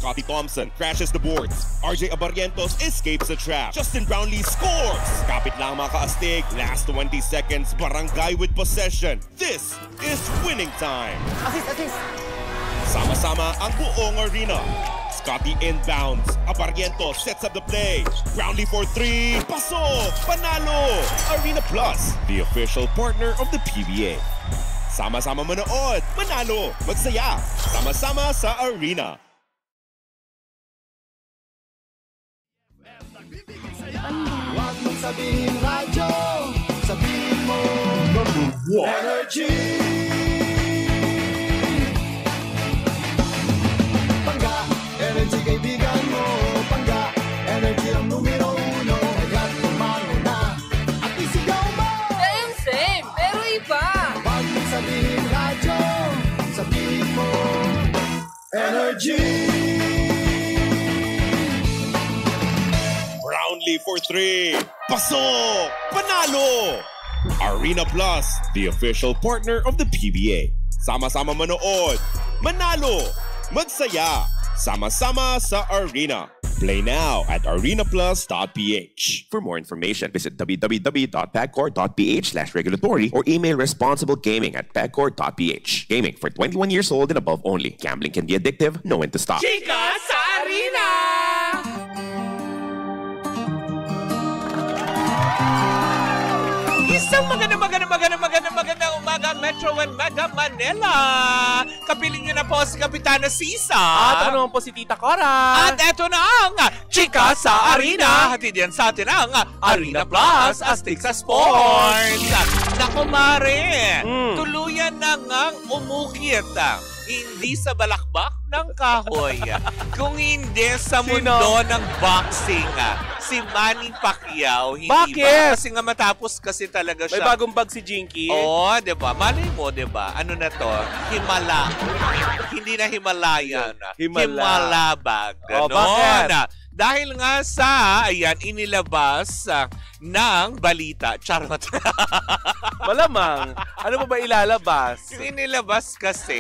Scotty Thompson crashes the boards. RJ Abarrientos escapes the trap. Justin Brownlee scores! Kapit lang mga kaastig. Last 20 seconds, Barangay with possession. This is winning time. Assist! Sama-sama ang buong arena. Scotty inbounds. Abarrientos sets up the play. Brownlee for 3. Pasok! Panalo! Arena Plus, the official partner of the PBA. Sama-sama manood, manalo, magsaya. Sama-sama sa arena. Huwag mong sabihin radyo, sabihin mo energy. Pangga, energy kaibigan mo. Pangga, energy ang numero 1. Kaya't tumalo na at isigaw mo. Same, pero iba. Huwag mong sabihin radyo, sabihin mo energy. Brownlee for 3. Pasok! Panalo! Arena Plus, the official partner of the PBA. Sama-sama manood, manalo, magsaya. Sama-sama sa arena. Play now at arenaplus.ph. For more information, visit www.pagcor.ph/regulatory or email responsiblegaming@pagcor.ph. Gaming for 21 years old and above only. Gambling can be addictive. Know when to stop. Chika sa Arena! Isang magandang umaga, Metro and Mega Manila. Kapiling niyo na po si Kapitana Sisa. At ako naman po si Tita Cora. At eto na ang Chika sa Arena. Hatid yan sa atin ang Arena Plus, astig sa sports. Naku, Mare, tuluyan na ngang umukit. Hindi sa balakbak ng kahoy, kung hindi sa mundo ng boxing. Si Manny Pacquiao, hindi Bakit? ba? Kasi nga matapos kasi talaga siya. May bagong bag si Jinky. Oo, diba? Malay mo, diba? Ano na to? Himala. Hindi na Himalayan. Himala bag. Oh, bakit? Dahil nga sa, ayan, inilabas ng balita. Charot. Malamang. Ano ba ilalabas? Yung inilabas kasi,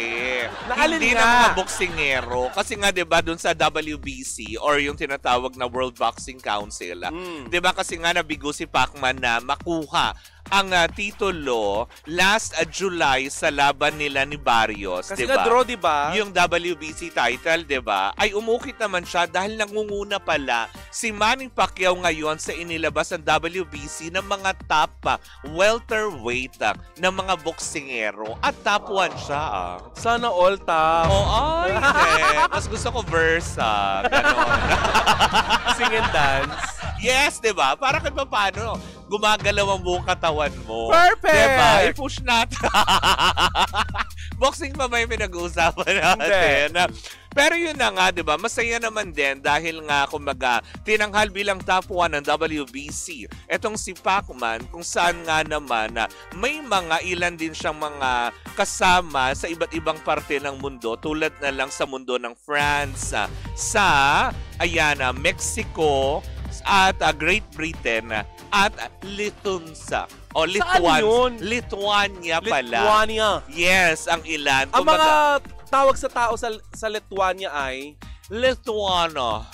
Naalin hindi nga. ng mga boksingero. Kasi nga, diba, dun sa WBC or yung tinatawag na World Boxing Council, diba, kasi nga nabigo si Pacman na makuha ang titulo last July sa laban nila ni Barrios. Kasi diba? nga draw, diba? Yung WBC title, diba? Ay umukit naman siya dahil nangunguna pala si Manny Pacquiao ngayon sa inilabas ng WBC ng mga top welterweight ng mga boksingero. At top 1 siya. Sana all top. Oh, ay, hindi. Mas gusto ko Versa. Ganon. Sing and dance. Yes, diba? Para kahit paano, gumagalaw ang buong katawan mo. Perfect! Diba? I-push natin. Boxing pa ba yung pinag-uusapan natin? Pero yun na nga, diba? Masaya naman din dahil nga, kumbaga, tinanghal bilang top 1 ng WBC. Etong si Pacman, kung saan nga naman, may mga ilan din siyang mga kasama sa iba't ibang parte ng mundo, tulad na lang sa mundo ng France, sa, ayan, Mexico, at Great Britain, at Litunsa. O, Lithuania pala. Lithuania. Yes, ang ilan. Ang mga tawag sa tao sa Lithuania ay Lithuano.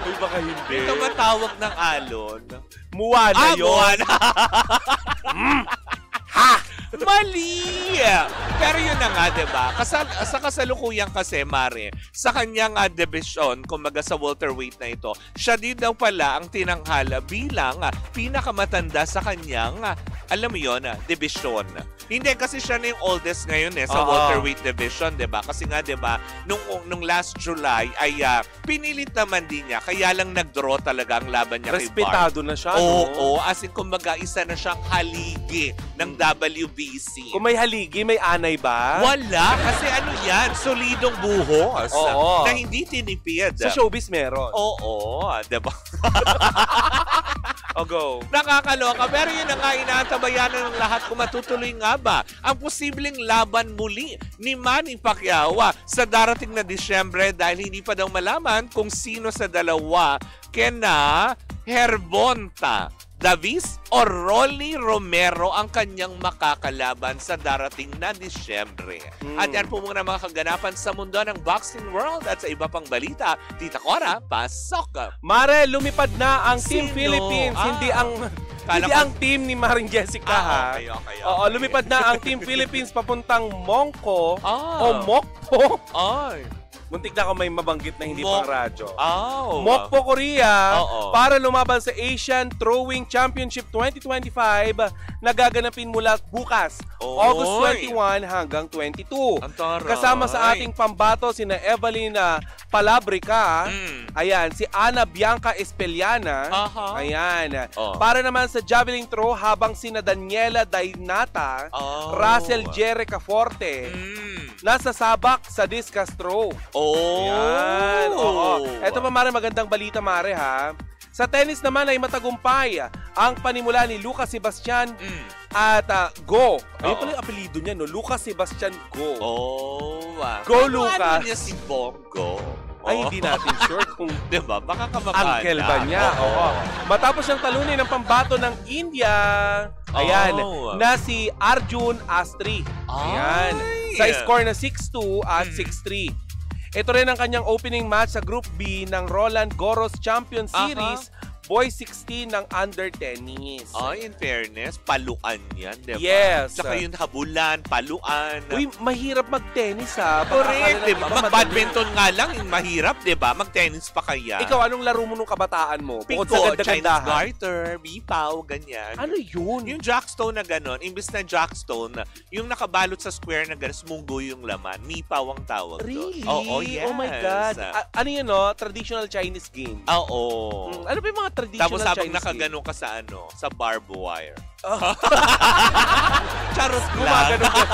Ay, baka hindi. Ito matawag ng alon. Muwana yun. Muwana. Ha! Mali! Pero yun na nga, diba? Sa kasalukuyan kasi, Mare, sa kanyang division, kumbaga sa welterweight na ito, siya din daw pala ang tinanghala bilang pinakamatanda sa kanyang, alam mo yun, division. Hindi, kasi siya na yung oldest ngayon sa welterweight division, diba? Kasi nga, diba, nung last July ay pinilit naman din niya, kaya lang nag-draw talaga ang laban niya kay Bar. Respetado na siya, Oo, as in, kumbaga, isa na siyang haligi ng WBC. Kung may haligi, may anay ba? Wala, kasi ano yan, solidong buhos na hindi tinipid. Sa showbiz meron. Oo, diba? O, go. Nakakaloka, pero yun na nga, inaantabayanan ng lahat kung matutuloy nga ba ang posibleng laban muli ni Manny Pacquiao sa darating na Disyembre dahil hindi pa daw malaman kung sino sa dalawa kina Hervonta Davis o Rolly Romero ang kanyang makakalaban sa darating na Disyembre. At yan po muna mga kaganapan sa mundo ng boxing world at sa iba pang balita. Tita Cora, pasok! Mare, lumipad na ang Team Sino? Philippines, hindi ang team ni Maring Jessica ha. Okay. Oo, lumipad na ang Team Philippines papuntang Mongko o Mokpo. Ay. Muntik na ako may mabanggit na hindi pang radyo. Oh. Mokpo, Korea Oo. para lumaban sa Asian Throwing Championship 2025 na gaganapin mula bukas, August 21 hanggang 22. Ang taray. Kasama sa ating pambato sina Evelyn Palabrica, ayan, si Ana Bianca Espeliana, ayan. Para naman sa javelin throw habang sina Daniela Dainata, Russell Jerry Caforte, nasa sabak sa discus throw. Yan. Oo. Ito pa, Mare, magandang balita, Mare, ha? Sa tennis naman ay matagumpay ang panimula ni Lucas Sebastian at Go. Ayun pala yung apelido niya, no? Lucas Sebastian Go. Go, Lucas. Ano niya si Bongo? Ay, hindi natin sure kung diba? Baka kamakanan. uncle ba niya. Oo. Matapos siyang talunin ng pambato ng India, ayan, na si Arjun Astri. Ayan. Sa score na 6-2 at 6-3. Ito rin ang kanyang opening match sa Group B ng Roland Garros Champion Series Boys 16 ng under tennis. In fairness, paluan yan, diba? Yes. Saka yung habulan, paluan. Uy, mahirap mag-tennis ha. Correct, diba? Mag-badminton nga lang, yung mahirap, diba? Mag-tennis pa kaya. Ikaw, anong laro mo nung kabataan mo? Pico, Chinese garter, bipaw, ganyan. Ano yun? Yung jackstone na gano'n, imbis na jackstone, yung nakabalot sa square na gano'n, smunggo yung laman, mipaw ang tawag doon. Really? Oo, yes. Oh my God. Ano yun, no? Traditional Chinese game. Oo. Ano ba yung mga traditional tapos habang Chinese nakagano ka sa sa barbed wire. Charot, gumagano ka.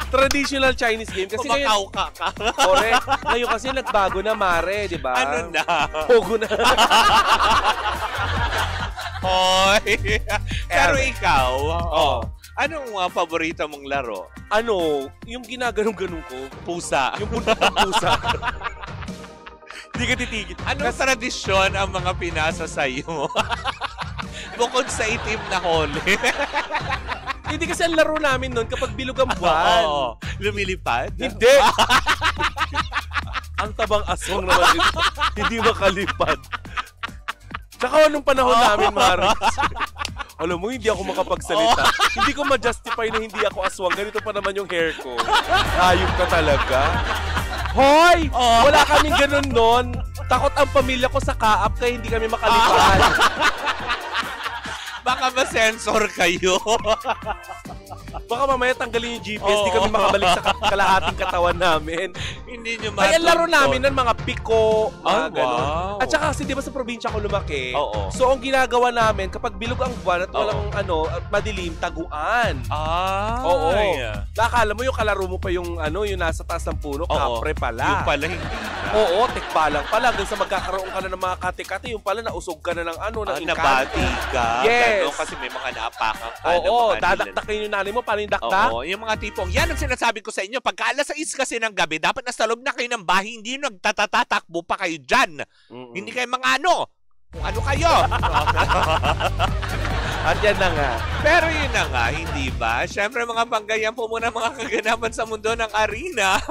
Traditional Chinese game. Kasi kumakaw ka. Correct. Ngayon kasi nagbago na, Mare, di ba? Ano na? Pogo na. Hoy. Pero ikaw, anong paborito mong laro? Ano? Yung ginaganong-ganong ko. Pusa. Yung punta ng pusa. Hindi ka titigil. Anong tradisyon ang mga pinasa sa'yo? Bukod sa itim na hole. Hindi kasi ang laro namin nun kapag bilog ang buwan. Lumilipad? Hindi. Ang tabang aswang naman. Hindi makalipad. Tsaka anong panahon namin, Maris? Alam mo, hindi ako makapagsalita. Hindi ko ma-justify na hindi ako aswang. Ganito pa naman yung hair ko. Ayop ka talaga. Hoy! Wala kaming ganun nun. Takot ang pamilya ko sa kaap kaya hindi kami makalipad. Baka ma-sensor kayo. Baka mamaya tanggalin yung GPS, di kami makabalik sa kalahating katawan namin. Hindi nyo Kaya laro namin ng mga piko, mga ganon. Wow. At saka kasi di ba sa probinsya ko lumaki, Oo. so ang ginagawa namin, kapag bilog ang buwan at walang at madilim, taguan. Oo. Nakakala mo yung kalaro mo pa yung yung nasa taas ng puno, kapre pala. Yung pala hindi na. Oo, tekbalang pala. Hanggang sa magkakaroon ka na ng mga kate-kate, yung pala nausog ka na ng ng nabati ka. Yes. Gano, kasi may mga naapakan ka. Oo, dadaktakin yung nanay mo, paano yung dakdak? Oo, yung mga tipong, yan ang sinasabi ko sa inyo, pagka alas 6 kasi ng gabi, dapat nasa loob na kayo ng bahay, hindi nyo nagtatatakbo pa kayo dyan. Hindi kayo mga kung ano kayo. At yan na nga. Pero yun na nga, hindi ba? Siyempre mga pangganyan po muna mga kaganapan sa mundo ng arena.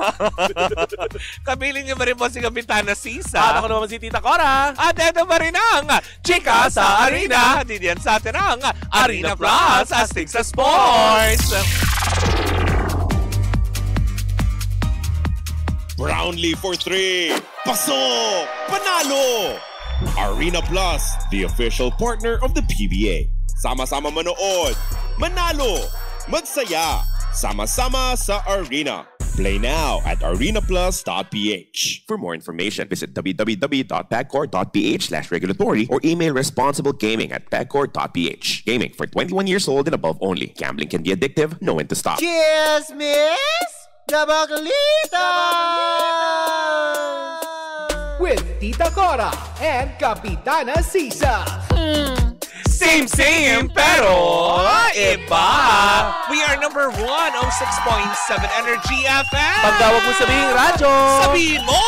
Kabiling niyo ba rin po si Kapitana Sisa? At ako naman si Tita Cora. At ito pa rin ang Chika sa Arena. Didiyan sa atin ang Arena Plus Astig sa Sports. Brownlee for 3. Pasok! Panalo! Arena Plus, the official partner of the PBA. Sama-sama manood, manalo, magsaya, sama-sama sa Arena. Play now at arenaplus.ph. For more information, visit www.pagcor.ph/regulatory or email responsiblegaming@pagcor.ph. Gaming for 21 years old and above only. Gambling can be addictive. Know when to stop. Cheers, Miss Gabaglita! With Tita Cora and Kapitana Sisa. Same, pero iba. We are number 106.7 Energy FM. Pagdawag mo sabihin radyo. Sabihin mo.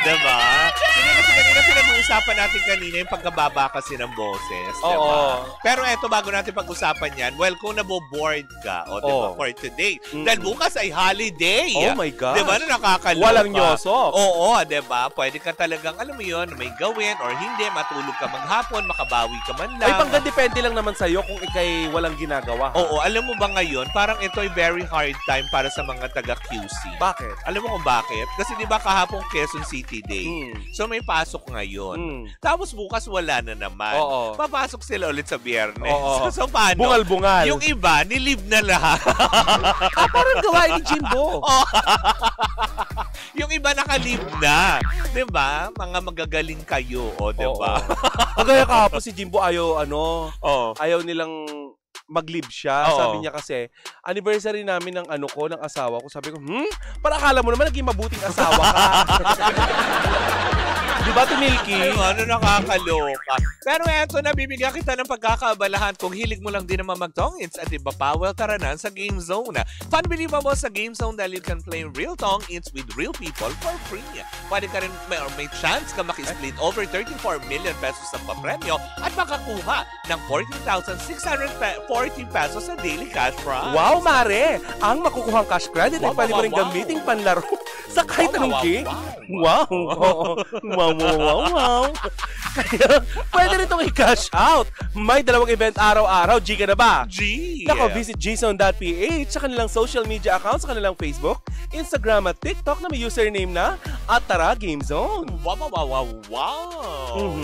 Diba? Hindi kasi kanina pinag-uusapan natin kanina yung pagkababa kasi ng boses. Diba? Pero eto, bago natin pag-usapan yan, well, kung nabo-bored ka, diba, for today, dahil bukas ay holiday. Oh my God. Diba, na nakakaloka. Walang nyosok. Oo, diba, pwede ka talagang, alam mo yun, may gawin or hindi, matulog ka maghapon, makabawi ka man lang. Ay, pangga-depende lang naman sa'yo kung ikay walang ginagawa. Oo, alam mo ba ngayon, parang ito ay very hard time para sa mga taga-QC. Bakit? Alam mo kung bakit? Kasi di ba kahapon Quezon City Day. So may pasok ngayon. Tapos bukas wala na naman. Papasok sila ulit sa Biyernes. So paano? Bungal-bungal. Yung iba, nilive na lahat. Parang gawain ni Jimbo. Yung iba nakalive na. Diba? Mga magagaling kayo. Diba? Kagaya kahapon si Jimbo ayaw nilang mag-leave siya. Sabi niya kasi, anniversary namin ng ng asawa ko. Sabi ko, para akala mo naman naging mabuting asawa ka. Diba, Milky? Ano nakakaloka. Pero eto, nabibigyan kita ng pagkakaabalahan kung hilig mo lang din naman mag-tongits at iba pa, well, tara na sa Game Zone. Unbelievable sa Game Zone dahil you can play real tongits with real people for free. Pwede ka rin, may chance ka maki-split over 34 million pesos sa papremyo at makakuha ng 14,640 pesos sa daily cash prize. Wow, Mare! Ang makukuhang cash credit ay pwede mo rin gamiting panlaro sa kahit anong game. Wow! Wow. Kaya, pwede rin itong i-cash out. May 2 event araw-araw. G ka na ba? G! Nako, visit gzone.ph sa kanilang social media accounts, sa kanilang Facebook, Instagram at TikTok na may username na @GameZone. Wow!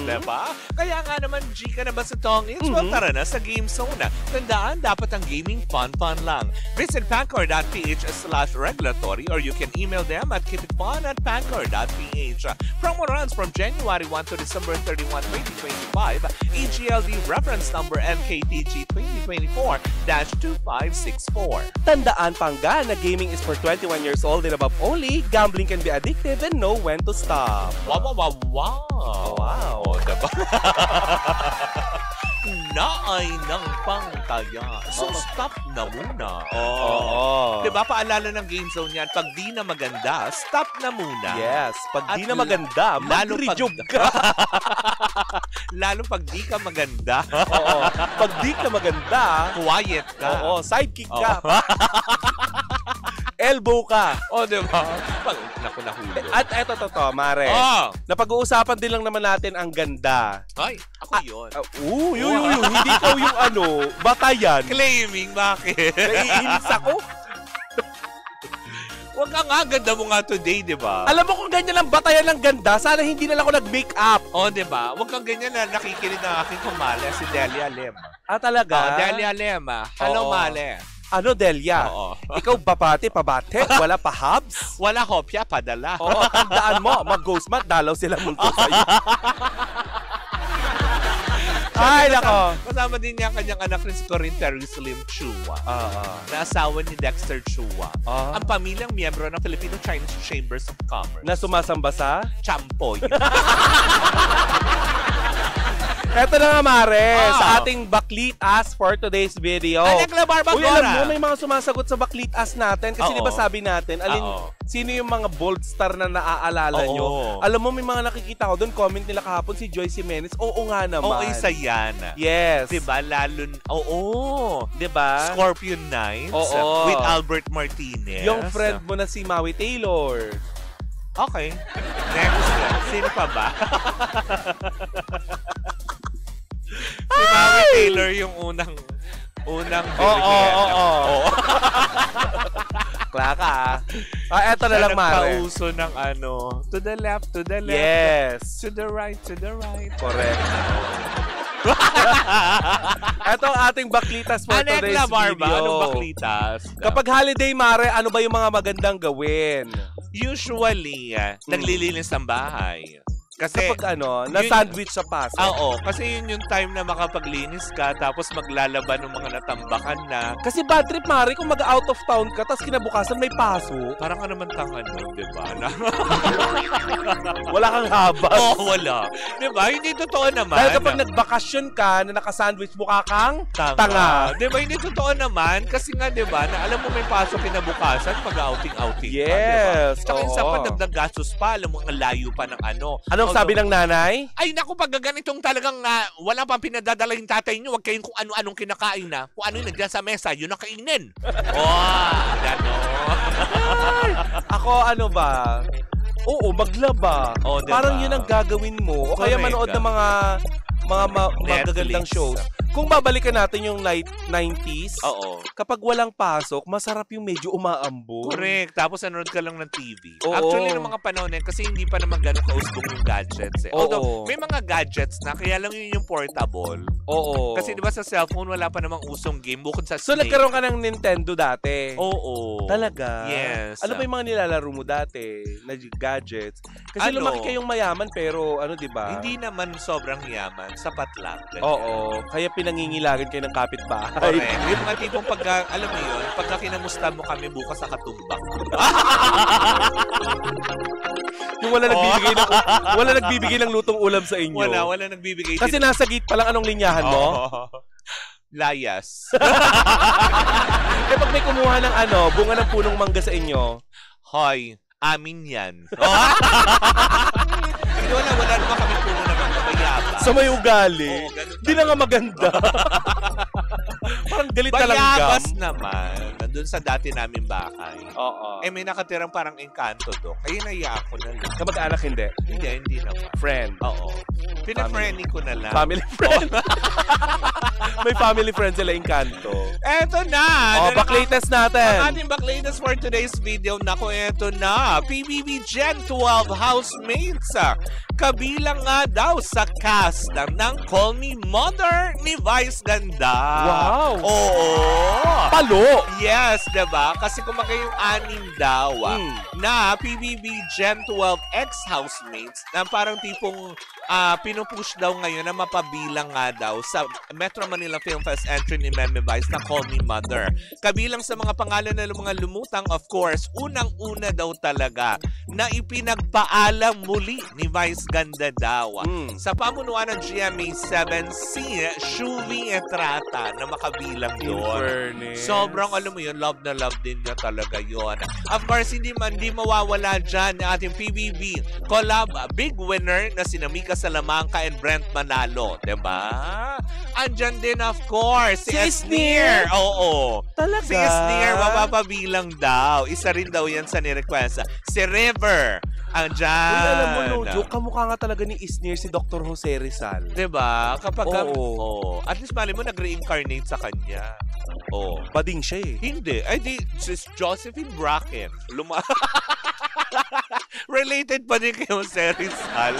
Diba? Kaya nga naman, G ka na ba sa tongits? Well, tara na sa GameZone. Tandaan, dapat ang gaming fun lang. Visit pancor.ph/regulatory or you can email them at keepitfun@pancor.ph. Promo runs from January 1 to December 31, 2025. EGLD reference number MKTG 2024-2564. Tandaan, Pangga, na gaming is for 21 years old and above only. Gambling can be addictive and know when to stop. Wow! Diba? Naay ng pangtaya. So, stop na muna. Diba, paalala ng Game Zone yan, pag di na maganda, stop na muna. Yes, pag di na maganda, mag-rejoke ka. Lalo pag di ka maganda. Pag di ka maganda, quiet ka. Sidekick ka. Elbow ka. Diba? Naku, nahulog. At eto, Mare. Napag-uusapan din lang naman natin ang ganda. Ay, ako yun. Hindi ikaw yung batayan. Claiming, bakit? Naiinis ako. Huwag ka nga, ganda mo nga today, di ba? Alam mo kung ganyan lang batayan ng ganda, sana hindi na lang ako nag-make up. Di ba? Huwag kang ganyan na nakikinig ng aking kumala, si Delia Lema. Talaga? Delia Lema. Hello, Male. Delia? Ikaw babate, pabate? Wala pa hubs? Wala hopya, padala. Tandaan mo, mag-ghost mat, dalaw sila multo sa'yo. Ay, nako. Kasama din niya ang kanyang anak ni si Corinne Terry Slim Chua. Na asawa ni Dexter Chua. Ang pamilyang miyembro ng Filipino-Chinese Chambers of Commerce. Na sumasamba sa? Champoy. Eto na nga, Mare, sa ating Baklit Ask for today's video. Uy, alam mo, may mga sumasagot sa Baklit Ask natin. Kasi di ba sabi natin, sino yung mga bold star na naaalala nyo? Alam mo, may mga nakikita ko doon, comment nila kahapon si Joyce Jimenez. Oo nga naman. Isa yan. Yes. Diba? Lalo, diba? Scorpion Nights with Albert Martinez. Yung friend mo na si Maui Taylor. Okay. Next. Sino pa ba? Si Maui Taylor yung unang Klaka. Eto na lang, Mare. Kauso ng to the left, to the left. Yes. To the right, to the right. Correct. Ito ang ating baklitas for today's video. Anong baklitas? Kapag holiday, Mare, ano ba yung mga magandang gawin? Usually, naglilinis ng bahay. Kasi kapag na-sandwich sa paso. Kasi yun yung time na makapaglinis ka tapos maglalaban ng mga natambakan na. Kasi bad trip, Mari, kung mag-out of town ka tapos kinabukasan may paso. Parang ka naman tangan nun, di ba? Wala kang habas. Wala. Di ba? Hindi totoo naman. Dahil kapag nagbakasyon ka na naka-sandwich, mukha kang tanga. Di ba? Hindi totoo naman. Kasi nga, di ba, na alam mo may paso kinabukasan, mag-outing-outing yes. ka, di ba? Tsaka isa pa, nagdagastos pa, alam mo, ang layo pa ng Ano Anong sabi ng nanay? Ay, naku, pag ganitong talagang wala pang pinadadala yung tatay nyo, huwag kayong kung ano-anong kinakain na. Kung ano yung nandiyan sa mesa, yun ang kainin. Ako, ano ba? Oo, maglaba. Diba? Parang yun ang gagawin mo. O kaya manood ng mga magagandang shows. Kung babalikan natin yung 90s, kapag walang pasok, masarap yung medyo umaambon. Correct. Tapos nanonood ka lang ng TV. Oo. Actually, ng mga panahon na yun, kasi hindi pa naman gano'ng kausbong yung gadgets. Although, may mga gadgets na, kaya lang yun yung portable. Oo. Kasi di ba sa cellphone, wala pa namang usong game bukod sa So, Snake. nagkaroon ka ng Nintendo dati? Oo. Talaga? Yes. Ano pa yung mga nilalaro mo dati na gadgets? Kasi lumaki kayong mayaman pero di ba? Hindi naman sobrang yaman. Sapat lang. Ganyan. Oo. Kaya pinangingilagan kayo ng kapitbahay. Correct. Yung mga tipong alam mo yun, pagka kinamusta mo kami bukas sa katumbak. Yung wala nagbibigay ng lutong ulam sa inyo. Wala nagbibigay. Kasi nasa gate pa lang, anong linyahan mo? Layas. Eh pag may kumuha ng bunga ng punong mangga sa inyo. Hoy, amin yan. Hindi wala naman kami puno na mga bayabas. Sa may ugali. Di na nga maganda. Parang galit talanggam. Bayabas naman. Nandun sa dati namin bakay. Oo. Eh may nakatirang parang engkanto doon. Kaya naiya ako na lang. Kamag-anak hindi? Hindi naman. Friend? Oo. Pina-friendly ko na lang. Family friend? May family friend sila engkanto. Eto na! Back-latest natin. Ang ating back-latest for today's video. Naku, eto na. PBB Gen 12 housemates. Kabilang nga daw sa cast ng Call Me Mother ni Vice Ganda. Wow! Oo! Palo! Yes, diba? Kasi kumagay yung 6 daw na PBB Gen 12 ex-housemates na parang tipong pinupush daw ngayon na mapabilang nga daw sa Metro Manila Film Fest entry ni Meme Vice na Call Me Mother. Kabilang sa mga pangalan na mga lumutang, of course, unang-una daw talaga na ipinagpaalam muli ni Vice Ganda daw sa pamunuan ng GMA7 si Shuvi Etrata na makabilang doon. Sobrang alam mo yun, love na love din niya talaga yun. Of course, hindi mawawala dyan na ating PBB collab big winner na si Mika Salamanca and Brent Manalo. Diba? Andyan din, of course, si Esnir. Oo. Talaga? Si Esnir, mapapabilang daw. Isa rin daw yan sa nirequest. Si River. Andyan. Uy, alam mo, no joke, kamukha nga talaga ni Isnir si Dr. Jose Rizal. Diba? Kapag at least mali mo, nag-reincarnate sa kanya. Bading siya eh. Hindi. Ay, si Josephine Bracken. Related pa din kay Jose Rizal.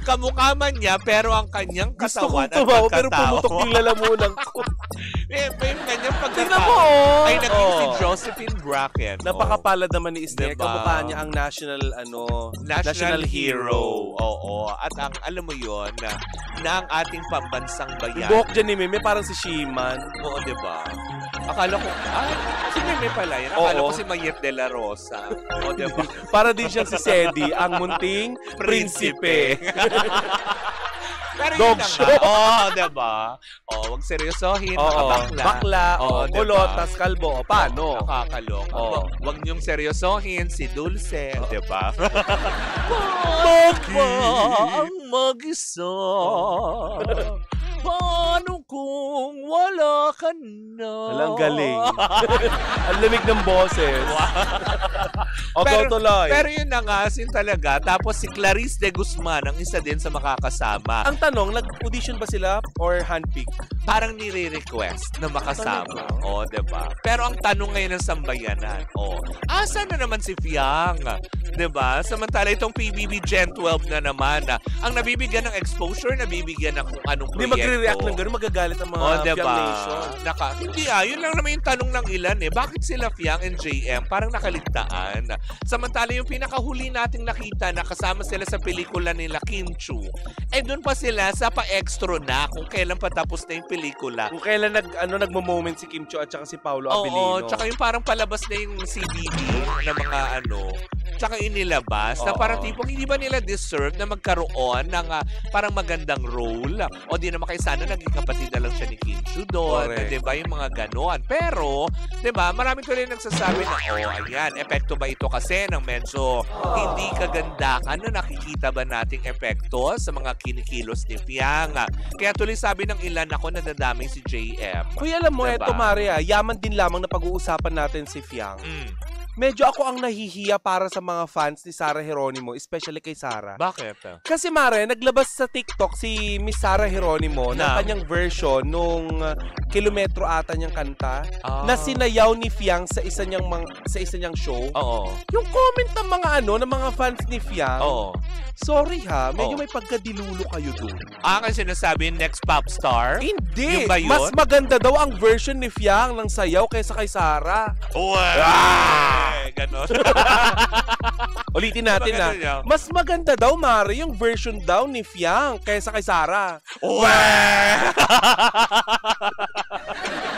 Kamukha man niya, pero ang kanyang katawan gusto kong tumawa, pero pumutok yung lalamunan ko. May kanyang pagkatao ay naging si Josephine Bracken. Napakapalad naman ni Isnir. Diba? Kamukha niya ang national hero. Oo. At ang, alam mo yon na ang ating pambansang bayan. Yung buhok dyan ni Meme, parang si Shiman. Oo, diba? Akala ko, si Meme pala yun. Akala ko si Mayet de la Rosa. Oo, diba? Para din siyang si Sedi, ang munting prinsipe. Pero Dog yun show. Diba? Huwag seryosohin. Bakla. Kulot, diba? tas kalbo. Paano? Nakakaloka. Huwag niyong seryosohin si Dulce. Diba? Bakit? Mag-isa. Paano kung wala ka na? Alang galing. Ang lamig ng boses. Pero yun na nga, talaga. Tapos si Clarice de Guzman, ang isa din sa makakasama. Ang tanong, nag-audition ba sila or handpick? Parang nire-request na makasama. Diba? Pero ang tanong ngayon ng sambayanan, asa na naman si Fiang? Diba? Samantala itong PBB Gen 12 na naman, ang nabibigyan ng exposure, nabibigyan ng kung anong proyekto. Hindi magre-react ng gano'n, magagalit ang mga diba? Fiang Nation. Hindi yun lang naman yung tanong ng ilan Bakit sila Fiang and JM parang nakaligtaan? Samantala yung pinakahuli nating nakita na kasama sila sa pelikula nila Kim Chu, doon pa sila sa pa-extra na kung kailan patapos na yung pelikula. Kung kailan nagmo-moment si Kim Chu at saka si Paolo Abilino. Tsaka yung parang palabas na yung CBD na mga tsaka inilabas na parang tipong hindi ba nila deserve na magkaroon ng parang magandang role? O di naman kayo sana naging kapatid na lang siya ni Kim Chiu doon. Diba? Yung mga ganon. Pero, diba, maraming tuloy nagsasabi na, ayan, epekto ba ito kasi ng medyo hindi kagandahan na nakikita ba nating epekto sa mga kinikilos ni Fiang? Kaya tuloy sabi ng ilan ako nadadamay si JM. Kuya, alam mo, diba? Eto Maria, yaman din lamang na pag-uusapan natin si Fiang. Medyo ako ang nahihiya para sa mga fans ni Sarah Geronimo, especially kay Sarah. Bakit? Kasi Mare, naglabas sa TikTok si Miss Sarah Geronimo ng kanyang version nung kilometro ata niyang kanta na sinayaw ni Fiang sa isa niyang show. Oo. Yung comment ng mga fans ni Fiang. Oo. Sorry ha, medyo may pagkadilulo kayo doon. Kasi sinasabi next pop star? Hindi. Yung ba yun? Mas maganda daw ang version ni Fiang ng sayaw kaysa kay Sarah. Ganon. Ulitin natin na. Mas maganda daw, Mare, yung version daw ni Fiang kaysa kay Sarah.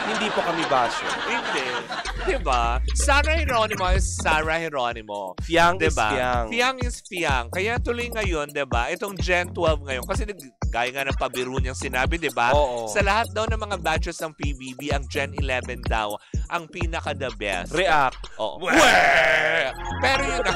Hindi po kami basyo. Hindi. Diba? Sarah Geronimo is Sarah Geronimo. Fiang diba? is Fiang. Fiang is Fiang. Kaya tuloy ngayon, diba? Itong Gen 12 ngayon. Kasi gaya nga ng pabiro niyang sinabi, diba? Oo. Sa lahat daw ng mga batches ng PBB, ang Gen 11 daw ang pinaka-the best. React. Oo. Pero yun na.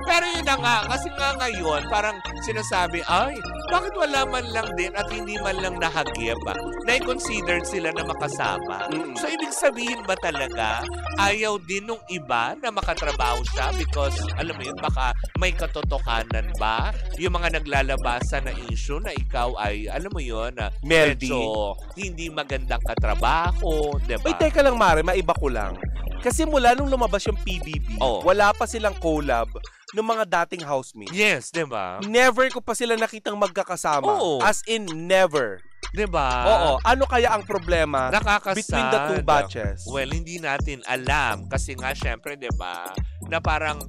Pero yun na nga. Kasi nga ngayon, parang sinasabi, ay, bakit wala man lang din at hindi man lang nahagip na i-considered sila na makasama? So, ibig sabihin ba talaga, ayaw din nung iba na makatrabaho siya because, alam mo yun, baka may katotohanan ba? Yung mga naglalabasan na issue na ikaw ay, alam mo yun, medyo hindi magandang katrabaho, diba? Uy, teka lang, Mare, maiba ko lang. Kasi mula nung lumabas yung PBB, wala pa silang collab ng mga dating housemates. Yes, diba? Never ko pa sila nakitang magkakasama. Oo. As in, never. Diba? Oo. Ano kaya ang problema between the two batches? Well, hindi natin alam. Kasi nga, syempre, diba, na parang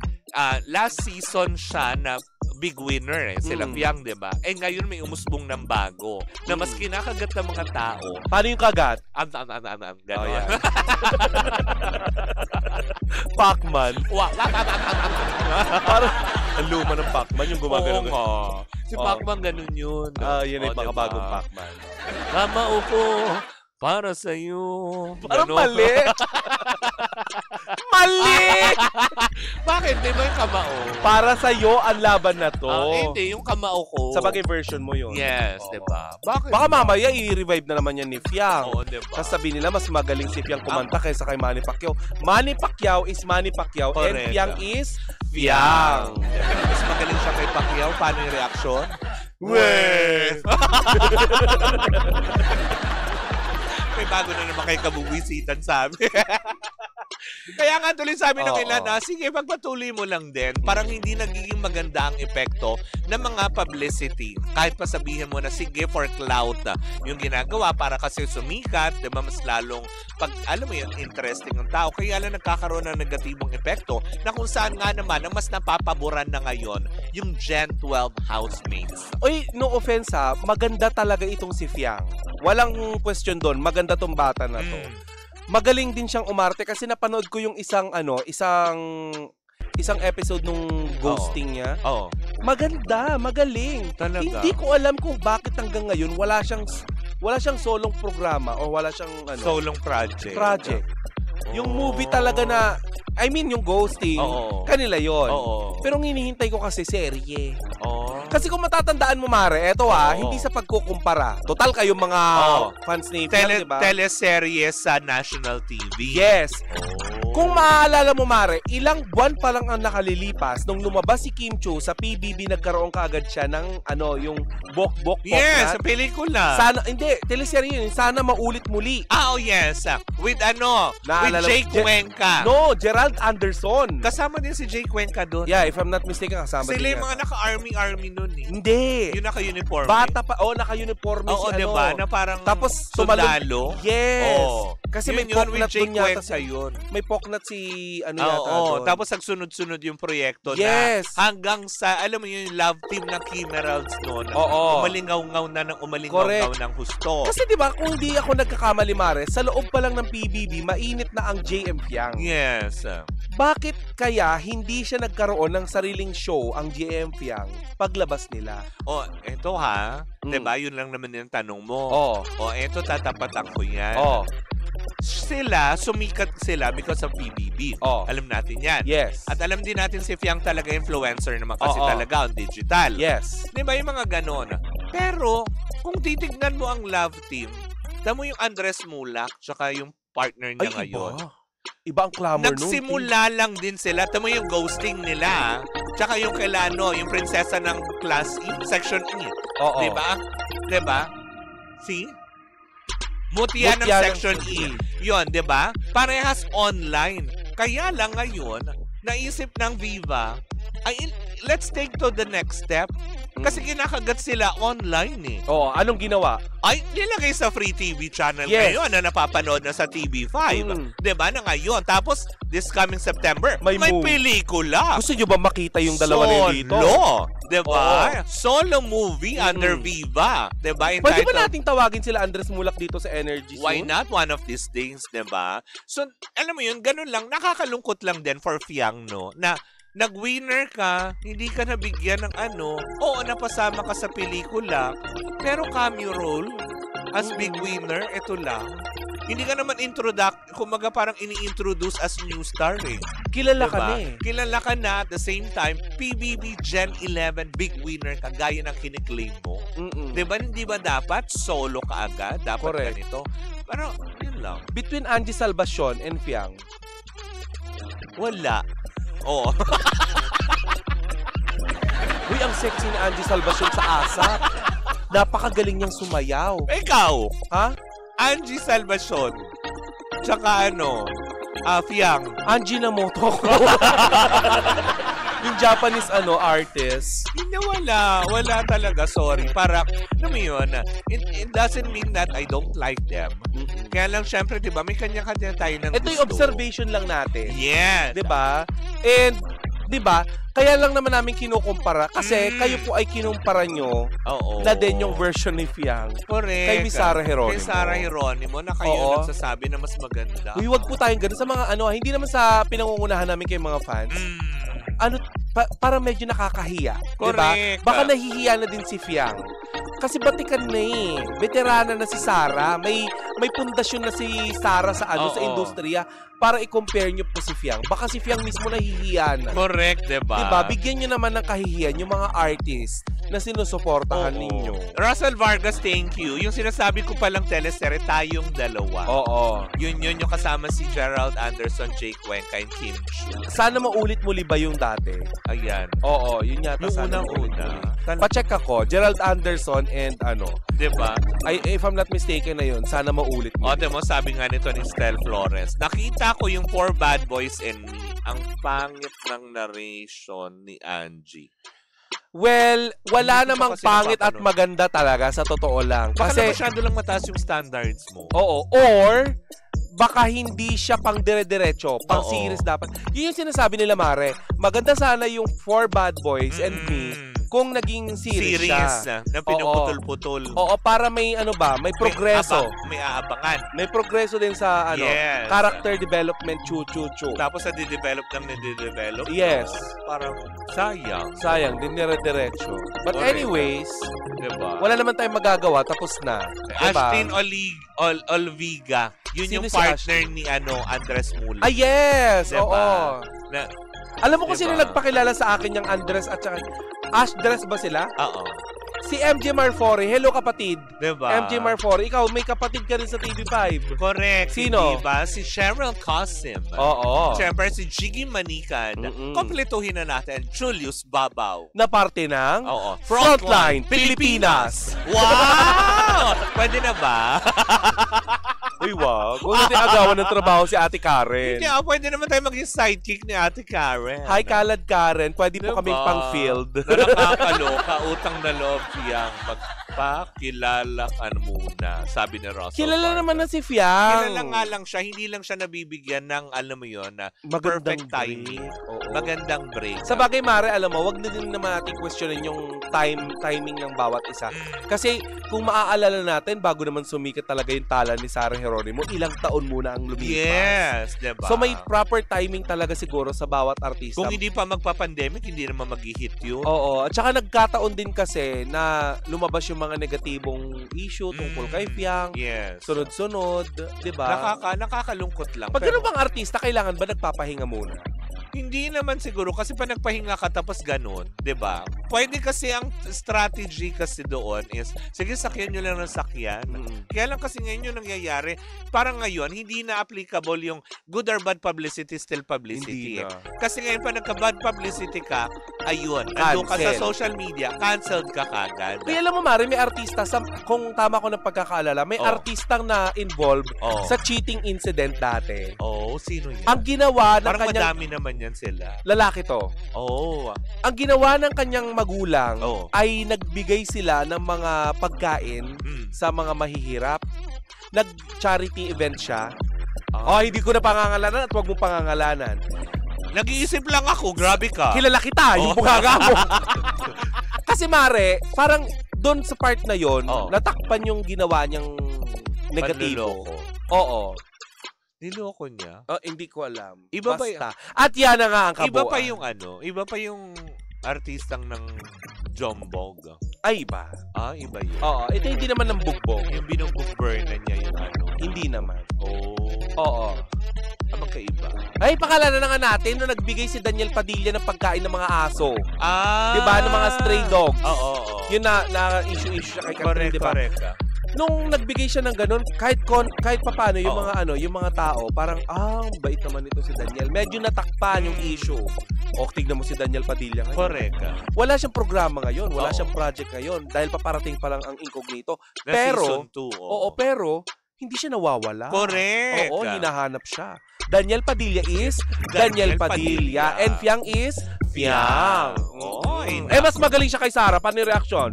last season siya na big winner sila Fiang, diba? Ngayon may umusbong ng bago na mas kinakagat ng mga tao. Paano yung kagat? Gano'n. Pacman. Parang ang luma ng Pacman yung gumagano. Si Pacman ganun yun. Yun ay baka bagong Pacman. Kamaupo para sa'yo. Parang mali. Mali! Bakit? Di ba yung kamao? Para sa'yo ang laban na to. Hindi, yung kamao ko. Sa bagay version mo yun. Yes, di ba? Bakit? Baka mamaya i-revive na naman yan ni Fiang. Oo, di ba? Sasabihin nila mas magaling si Fiang kumanta kaysa kay Manny Pacquiao. Manny Pacquiao is Manny Pacquiao and Fiang is Fiang. Mas magaling siya kay Pacquiao. Paano yung reaction? May bago na naman kay kabubisitan sabi. Kaya nga tuloy sabi ng ilan sige, pagpatuloy mo lang din. Parang hindi nagiging maganda ang epekto ng mga publicity. Kahit pa sabihin mo na sige for clout yung ginagawa para kasi sumikat, diba, mas lalong pag, alam mo yun, interesting ang tao. Kaya lang nagkakaroon ng negatibong epekto na kung saan nga naman ang mas napapaboran na ngayon yung Gen 12 housemates. Oy, no offense maganda talaga itong si Fiang. Walang question doon, maganda tong bata na to. Magaling din siyang umarte kasi napanood ko yung isang episode nung ghosting niya. Maganda, magaling. Talaga? Hindi ko alam kung bakit hanggang ngayon wala siyang solong programa o wala siyang solong project. Yung movie talaga na, yung ghosting, kanila yon. Pero ang hinihintay ko kasi serye. Kasi kung matatandaan mo, Mare, eto hindi sa pagkukumpara. Total kayo mga fans ni Fiang, diba? Teleserye sa national TV. Yes. Kung maaalala mo, Mare, ilang buwan pa lang ang nakalilipas nung lumabas si Kim Chiu sa PBB, nagkaroon kaagad siya ng yung bok-bok. Yes, sa pelikula. Teleserye yun. Sana maulit muli. Yes. With Jay Cuenca. No, Gerald Anderson. Kasama din si Jay Cuenca doon. Yeah, if I'm not mistaken, kasama din. Sila yung mga naka-army nun eh. Hindi. Yung naka-uniforme. Bata pa. Naka-uniforme si diba? Na parang tapos sundalo. Yes. Kasi may poknat doon yata yun. May poknat si yata doon. Tapos nagsunod-sunod yung proyekto na hanggang sa, alam mo yung love team ng Kim Emeralds noon. Umalingaw-ngaw na ng umalingaw-ngaw ng husto. Kasi diba, kung hindi ako nagkakamali, Mare, sa loob pa lang ng PBB, mainit na ang JM Fiang. Yes. Bakit kaya hindi siya nagkaroon ng sariling show ang GM Fiang paglabas nila? Eto ha. Diba? Yun lang naman yung tanong mo. Eto tatapatan ko yan. Sumikat sila because of PBB. Alam natin yan. Yes. At alam din natin si Fiang talaga influencer naman kasi talaga on digital. Yes. Diba yung mga ganon? Pero, kung titignan mo ang Love Team, tamo yung Andres Mulak tsaka yung partner niya ngayon. Iba ang clamor nun. Nagsimula lang din sila. Tamo yung ghosting nila. Tsaka yung kailano, yung prinsesa ng Class E, Section E. Diba? Diba? See? Mutya ng Section E. Yun, diba? Parehas online. Kaya lang ngayon, naisip ng Viva, let's take to the next step. Kasi kinakagat sila online eh. Anong ginawa? Ay, nilagay sa free TV channel ngayon na napapanood na sa TV5. Diba na ngayon? Tapos, this coming September, may pelikula. Gusto nyo ba makita yung dalawa na dito? Solo. Diba? Solo movie under Viva. Diba? Pwede ba nating tawagin sila Andres Mulak dito sa Energy soon? Why not? One of these days, diba? So, alam mo yun, ganun lang. Nakakalungkot lang din for Fiang, no? Na nag-winner ka, hindi ka nabigyan ng napasama ka sa pelikula, pero cameo role as big winner, ito lang. Hindi ka naman kumaga parang ini-introduce as new star eh. Kilala ka na eh. Kilala ka na at the same time, PBB Gen 11 big winner ka, gaya ng kiniklaim mo. Diba, hindi ba dapat solo ka agad? Dapat ganito. Pero, yun lang. Between Angie Salvacion and Fiang? Wala. Uy, ang sexy ni Angie Salvacion sa ASAP. Napakagaling niyang sumayaw. Ikaw? Ha? Angie Salvacion. Tsaka Fiang. Angie Namoto. Yung Japanese artist. Hindi, wala talaga, sorry. Para, alam mo yun, it doesn't mean that I don't like them. Kaya lang, syempre, diba, may kanya-kanya tayo ng gusto. Ito yung observation lang natin. Yes. Diba? And, diba, kaya lang naman namin kinukumpara kasi kayo po ay kinumpara nyo na din yung version ni Fiang. Correct. Kay Miss Sarah Geronimo. Kay Sarah Geronimo na kayo nagsasabi na mas maganda. Uy, wag po tayong ganun sa mga hindi naman sa pinangungunahan namin kay mga fans. Para medyo nakakahiya. Correct. Diba? Baka nahihiya na din si Fiang. Kasi batikan na eh. Veterana na si Sarah. May pundasyon na si Sarah sa sa industriya para i-compare nyo po si Fiang. Baka si Fiang mismo nahihiya na. Correct, diba? Diba? Bigyan nyo naman ng kahihiyan yung mga artist na sinusuportahan ninyo. Russell Vargas, thank you. Yung sinasabi ko palang teleserye, tayong dalawa. Yun yung kasama si Gerald Anderson, Jake Cuenca, and Kim Chu. Sana maulit muli ba yung dati? Ayan. Yun yata. Yung unang-una. Pa-check ako, Gerald Anderson and diba? If I'm not mistaken na yun, sana maulit mo. Diba, sabi nga nito ni Stel Flores, nakita ko yung 4 Bad Boys and Me. Ang pangit ng narration ni Angie. Well, wala namang pangit at maganda talaga, sa totoo lang. Baka na masyado lang mataas yung standards mo. Or, baka hindi siya pang dire-diretso, pang series dapat. Yun yung sinasabi nila, Mare. Maganda sana yung 4 Bad Boys and Me kung naging series siya. Na pinuputol-putol. Para may may progreso. May aabangan. May progreso din sa character development, chu-chu-chu. Tapos na di-develop ng nade-develop. Yes. Parang sayang. Sayang, din dire-diretso. But anyways, diba? Wala naman tayong magagawa, tapos na. Diba? Ashtin Olviga. Yun yung partner ni Andres Mulak. Yes! Diba? Alam mo kung sino nagpakilala sa akin yung Andres at saka Ashdress ba sila? Si MJ Marfori. Hello, kapatid. Diba? MJ Marfori. Ikaw, may kapatid ka rin sa TV5. Correct. Sino? Diba? Si Cheryl Cosim. Siyempre, si Jiggy Manikan. Kompletuhin na natin. Julius Babaw. Na parte ng Frontline Pilipinas. Wow! Pwede na ba? Uy, wag. Huwag natin agawan ng trabaho si Ate Karen. Hindi, pwede naman tayo maging sidekick ni Ate Karen. Hi, Kalad Karen. Pwede po kaming pang-field. Nakakaloka, utang na loob siyang magpakilala ka muna, sabi ni Russell. Kilala naman na si Fiang. Kilala nga lang siya, hindi lang siya nabibigyan ng, alam mo yun, na perfect timing. Magandang break. Sa bagay, Mare, alam mo, wag na din naman natin questionin yung timing ng bawat isa. Kasi kung maaalala natin, bago naman sumikat talaga yung tala ni Sarah Geronimo, ilang taon muna ang lumipas. Yes, diba? So may proper timing talaga siguro sa bawat artista. Kung hindi pa magpa-pandemic, hindi naman mag-hit yun. Oo. At saka nagkataon din kasi na lumabas yung mga negatibong issue tungkol kay Fiang. Yes. Sunod-sunod, di ba? Nakakalungkot lang. Pag ganun bang artista, kailangan ba nagpapahinga muna? Hindi naman siguro kasi pa nagpahinga ka tapos ganun, 'di ba? Pwede kasi ang strategy kasi doon is sige sakyan niyo lang ng sakyan. Kaya lang kasi ngayon yung nangyayari, parang ngayon hindi na applicable yung good or bad publicity still publicity. Kasi ngayon pa nagka-bad publicity ka, ayun, ando ka sa social media, canceled ka kagad. Kaya alam mo Mari, may artista kung tama ko ng pagkakaalala, may artistang na involved sa cheating incident dati. Sino yan? Ang ginawa ng parang kanyang madami naman yan sila. Lalaki to. Ang ginawa ng kanyang magulang ay nagbigay sila ng mga pagkain sa mga mahihirap. Nag-charity event siya. Hindi ko na pangangalanan at wag mo pangangalanan. Nag-iisip lang ako, grabe ka. Kilala kita, yung bunganga mo. Kasi Mare, parang doon sa part na yon, natakpan yung ginawa niyang negatibo. Oo. Niloko niya? Hindi ko alam. Iba basta. At yan na nga ang kabuuan. Iba pa yung artistang ng Jombog. Ay, iba. Iba yun. Oo, ito hindi naman ng bugbog. Yung binugbog-burn na niya yung Hindi naman. Oo. Magkaiba. Ay, pakilala na nga natin nung nagbigay si Daniel Padilla ng pagkain ng mga aso. Diba? Ng mga stray dogs. Oo. Yun na issue siya kay Catherine, diba? Correct. Nung nagbigay siya ng ganun, kahit papaano yung mga tao, parang bait naman ito si Daniel. Medyo natakpan yung issue. Tignan mo si Daniel Padilla ngayon. Correct. Wala siyang programa ngayon, wala siyang project ngayon dahil paparating pa lang ang Incognito. Pero pero hindi siya nawawala. Correct. Hinahanap siya. Daniel Padilla is Daniel Padilla. And Fiang is Fiang. Mas magaling siya kay Sarah. Paano yung reaction?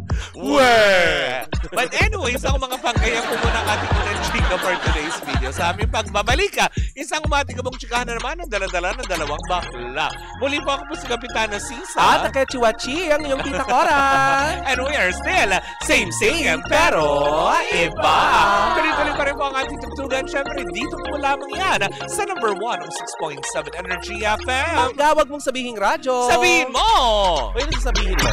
But anyways, ang mga panggayang ko muna ang ating unang chika for today's video. Sa aming pagbabalik isang umatigabong chikahan na naman ng dala-dala ng dalawang bakla. Muli po ako po si Kapitana Sisa. At Takechiwachi, ang iyong tita Cora. And we are still same pero iba. Tuloy-tuloy pa rin po ang ating tugtugan. Siyempre, dito po lamang yan sa number 1 ng 6.7 Energy FM. Ang gawag mong sabihin radyo. Sabihin mo! Pwede sabihin mo.